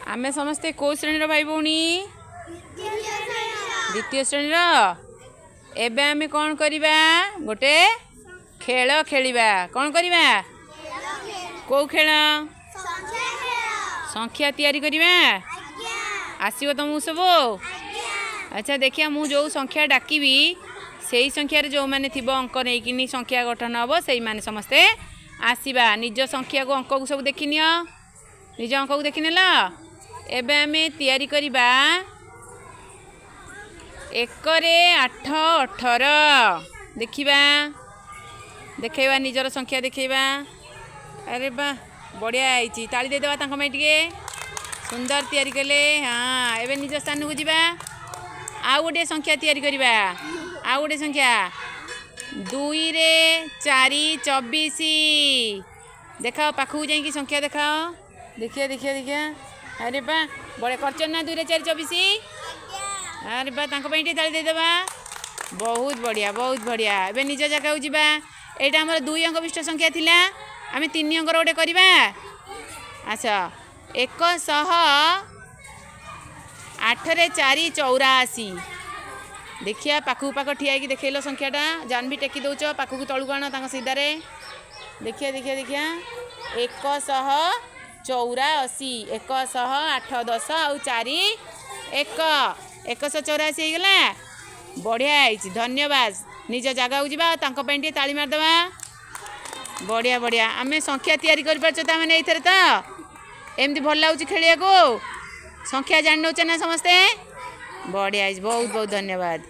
आमे समस्ते को श्रेणी भाई भौणी द्वितीय श्रेणी एबे आमे कौन करिबा गोटे खेल खेलिबा कौन करिबा को खेल संख्या तैयारी करिबा आसीबो तुमको सब अच्छा देखिया मु जो संख्या डाकिबी सेही संख्या रे जो माने थिबो अंक नै किनी संख्या गठन हबो सेही माने समस्ते आसीबा निज संख्या को अंक को सब देखिनियो निज अंक को देखिनेला एबे आमे तैयारी करिबा 1 रे 8 18 देखिबा देखेबा निजर संख्या देखेबा अरे बा बढ़िया आइची ताली दे देबा तांको टिके सुंदर तैयारी कले हाँ एबे निज स्थान को जिबा आ गोटे संख्या तैयारी करिबा आ गोटे संख्या 2 रे 4 24 देखाओ पाखु जाई की संख्या देखाओ देखिए देखिए देखिए अरे बा बड़े करचन ना 2 रे 4 24 अरे बा तांको टिके ताली दे देबा बहुत बढ़िया एबे निज जगह को जिबा एटा हमर 2 अंक विशिष्ट संख्या थिला आमे 3 अंक गोटे करिबा अच्छा 108 रे 4 84 देखिया पाखु पाख ठिया की देखैलो संख्याटा जान भी टेकी दउछ पाखु को तळु गाण तांका सीधा रे देखिया देखिया देखिया 184 108 10 और 4 1 184 हो गला बढ़िया आइछि धन्यवाद निज जगह को जिबा तांको पेंटी ताली मार देबा बढ़िया बढ़िया आमे संख्या तैयारी कर परछ ता माने एथरे त एमती भल लाଗୁଛି खेलिया को संख्या जान नउछ ना समस्ते बढ़िया बहुत बहुत धन्यवाद।